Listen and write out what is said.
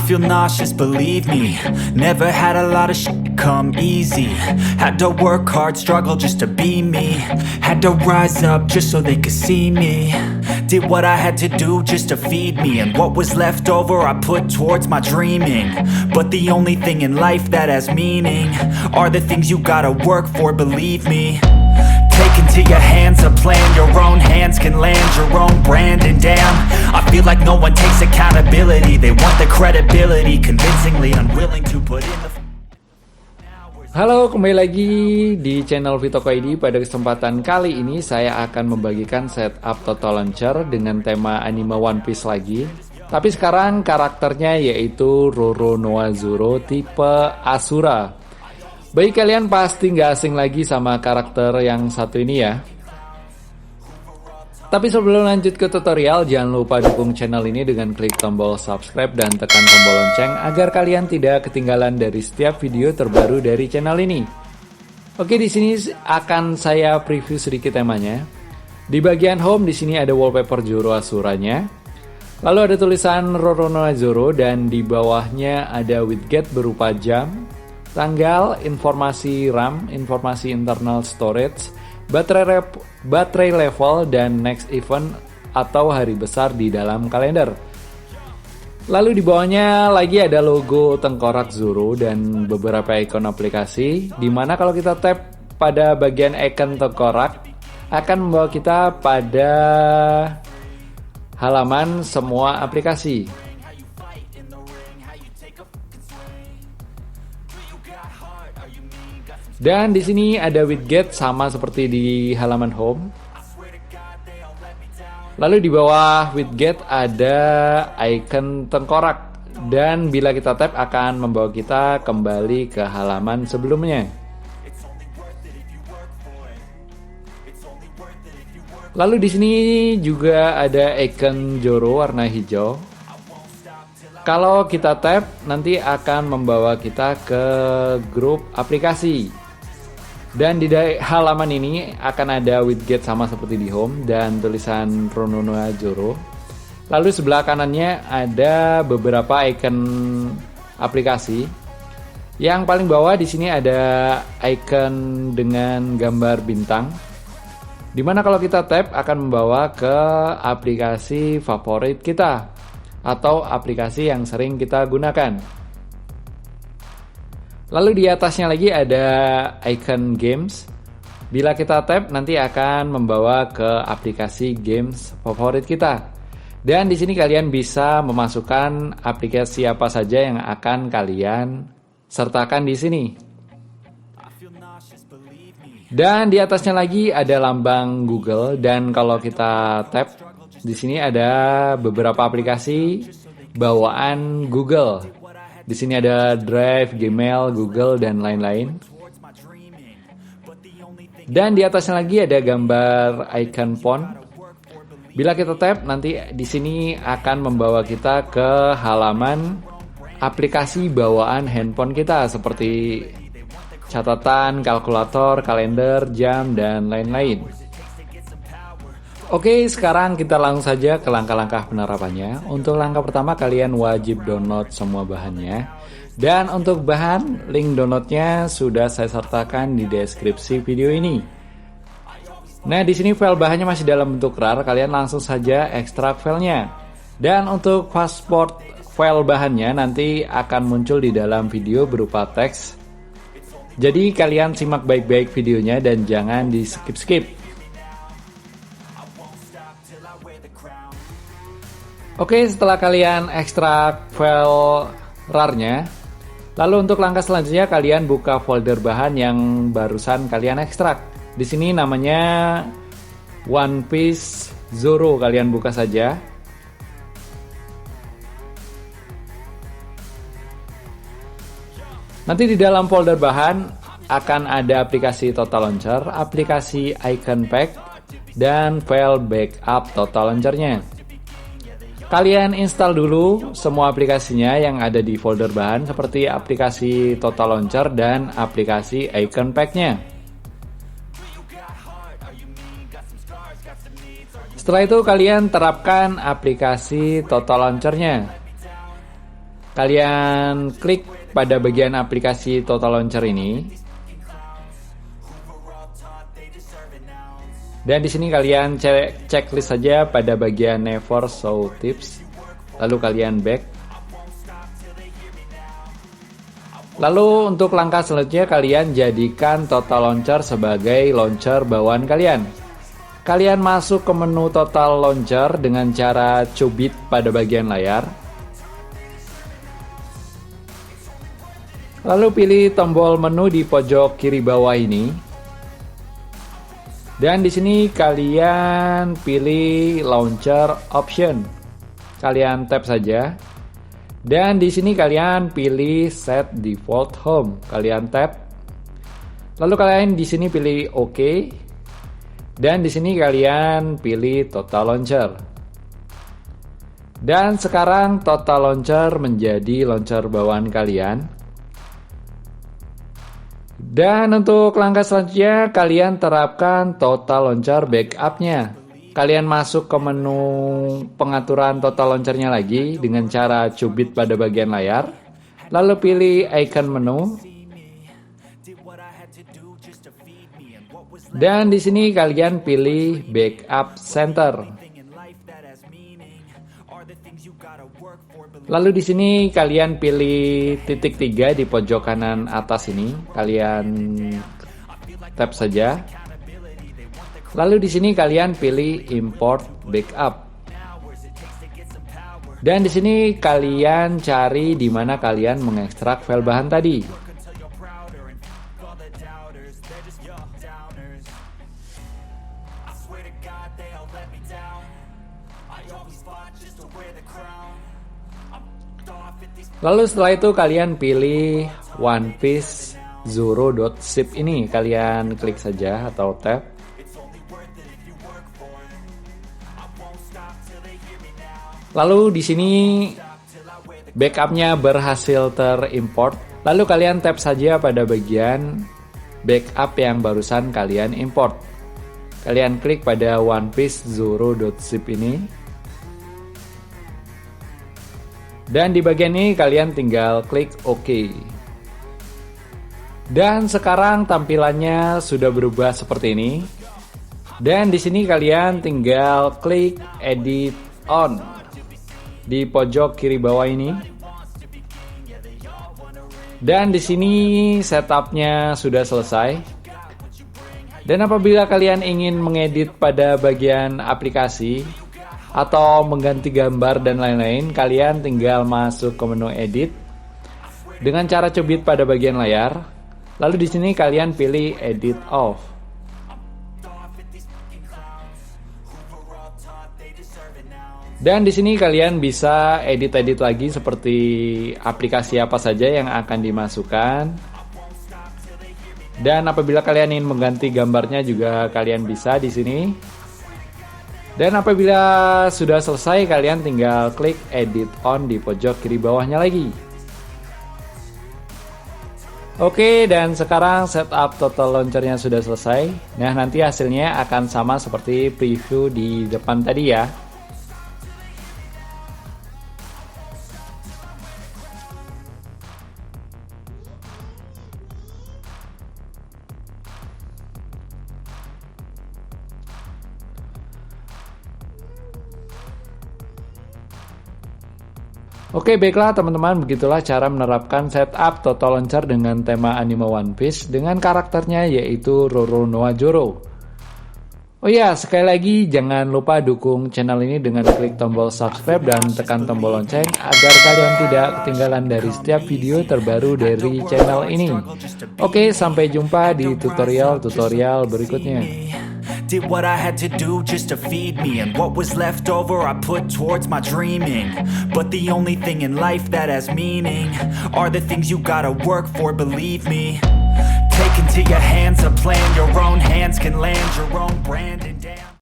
feel nauseous, believe me. Never had a lot of shit come easy. Had to work hard, struggle just to be me. Had to rise up just so they could see me. Did what I had to do just to feed me. And what was left over I put towards my dreaming. But the only thing in life that has meaning are the things you gotta work for, believe me. Take into your hands a plan. Your own hands can land your own brand. And damn, I feel like no one takes accountability. They want the credibility, convincingly unwilling to put in the... Halo, kembali lagi di channel Vitoko ID. Pada kesempatan kali ini saya akan membagikan setup Total Launcher dengan tema anime One Piece lagi. Tapi sekarang karakternya yaitu Roronoa Zoro tipe Asura. Bagi kalian pasti nggak asing lagi sama karakter yang satu ini ya. Tapi sebelum lanjut ke tutorial, jangan lupa dukung channel ini dengan klik tombol subscribe dan tekan tombol lonceng agar kalian tidak ketinggalan dari setiap video terbaru dari channel ini. Oke, di sini akan saya preview sedikit temanya. Di bagian home di sini ada wallpaper Zoro Asuranya. Lalu ada tulisan Roronoa Zoro dan di bawahnya ada widget berupa jam, tanggal, informasi RAM, informasi internal storage, baterai level, dan next event atau hari besar di dalam kalender. Lalu di bawahnya lagi ada logo tengkorak Zoro dan beberapa ikon aplikasi, dimana kalau kita tap pada bagian icon tengkorak akan membawa kita pada halaman semua aplikasi. Dan di sini ada widget sama seperti di halaman home. Lalu di bawah widget ada icon tengkorak dan bila kita tap akan membawa kita kembali ke halaman sebelumnya. Lalu di sini juga ada icon Zoro warna hijau. Kalau kita tap nanti akan membawa kita ke grup aplikasi. Dan di halaman ini akan ada widget sama seperti di home dan tulisan Roronoa Zoro. Lalu sebelah kanannya ada beberapa icon aplikasi. Yang paling bawah di sini ada icon dengan gambar bintang. Dimana kalau kita tap akan membawa ke aplikasi favorit kita atau aplikasi yang sering kita gunakan. Lalu di atasnya lagi ada icon games. Bila kita tap nanti akan membawa ke aplikasi games favorit kita. Dan di sini kalian bisa memasukkan aplikasi apa saja yang akan kalian sertakan di sini. Dan di atasnya lagi ada lambang Google dan kalau kita tap di sini ada beberapa aplikasi bawaan Google. Di sini ada Drive, Gmail, Google, dan lain-lain. Dan di atasnya lagi ada gambar icon phone. Bila kita tap, nanti di sini akan membawa kita ke halaman aplikasi bawaan handphone kita seperti catatan, kalkulator, kalender, jam, dan lain-lain. Oke, sekarang kita langsung saja ke langkah-langkah penerapannya. Untuk langkah pertama, kalian wajib download semua bahannya. Dan untuk bahan, link downloadnya sudah saya sertakan di deskripsi video ini. Nah, di sini file bahannya masih dalam bentuk RAR. Kalian langsung saja ekstrak filenya. Dan untuk passport file bahannya nanti akan muncul di dalam video berupa teks. Jadi kalian simak baik-baik videonya dan jangan di skip-skip. Oke, setelah kalian ekstrak file RAR-nya, lalu untuk langkah selanjutnya kalian buka folder bahan yang barusan kalian ekstrak. Di sini namanya One Piece Zoro, kalian buka saja. Nanti di dalam folder bahan akan ada aplikasi Total Launcher, aplikasi Icon Pack, dan file backup Total Launcher-nya. Kalian install dulu semua aplikasinya yang ada di folder bahan seperti aplikasi Total Launcher dan aplikasi Icon Pack-nya. Setelah itu kalian terapkan aplikasi Total Launcher-nya. kalian klik pada bagian aplikasi Total Launcher ini. Dan di sini kalian checklist saja pada bagian Never Show Tips. Lalu kalian back. Lalu untuk langkah selanjutnya kalian jadikan Total Launcher sebagai launcher bawaan kalian. Kalian masuk ke menu Total Launcher dengan cara cubit pada bagian layar. Lalu pilih tombol menu di pojok kiri bawah ini. Dan di sini kalian pilih Launcher Option. Kalian tap saja. Dan di sini kalian pilih Set Default Home. Kalian tap. Lalu kalian di sini pilih OK. Dan di sini kalian pilih Total Launcher. Dan sekarang Total Launcher menjadi launcher bawaan kalian. Dan untuk langkah selanjutnya kalian terapkan Total Launcher backup-nya. Kalian masuk ke menu pengaturan Total Launcher-nya lagi dengan cara cubit pada bagian layar. Lalu pilih icon menu. Dan di sini kalian pilih Backup Center. Lalu di sini kalian pilih titik 3 di pojok kanan atas ini. Kalian tap saja. Lalu di sini kalian pilih Import Backup. Dan di sini kalian cari di mana kalian mengekstrak file bahan tadi. Lalu setelah itu kalian pilih One Piece Zoro.zip ini. Kalian klik saja atau tap. Lalu di sini backupnya berhasil terimport. Lalu kalian tap saja pada bagian backup yang barusan kalian import. Kalian klik pada One Piece Zoro.zip ini. Dan di bagian ini kalian tinggal klik OK. Dan sekarang tampilannya sudah berubah seperti ini. Dan di sini kalian tinggal klik Edit On di pojok kiri bawah ini. Dan di sini setupnya sudah selesai. Dan apabila kalian ingin mengedit pada bagian aplikasi atau mengganti gambar dan lain-lain, kalian tinggal masuk ke menu edit dengan cara cubit pada bagian layar. Lalu di sini kalian pilih edit off. Dan di sini kalian bisa edit-edit lagi seperti aplikasi apa saja yang akan dimasukkan. Dan apabila kalian ingin mengganti gambarnya juga kalian bisa di sini. Dan apabila sudah selesai, kalian tinggal klik Edit On di pojok kiri bawahnya lagi. Oke, dan sekarang setup Total Launcher-nya sudah selesai. Nah, nanti hasilnya akan sama seperti preview di depan tadi ya. Oke, baiklah teman-teman, begitulah cara menerapkan setup Total Launcher dengan tema anime One Piece dengan karakternya yaitu Roronoa-Zoro. Oh ya, sekali lagi jangan lupa dukung channel ini dengan klik tombol subscribe dan tekan tombol lonceng agar kalian tidak ketinggalan dari setiap video terbaru dari channel ini. Oke, sampai jumpa di tutorial-tutorial berikutnya. Did what I had to do just to feed me, and what was left over I put towards my dreaming. But the only thing in life that has meaning are the things you gotta work for, believe me. Take into your hands a plan, your own hands can land your own brand, and damn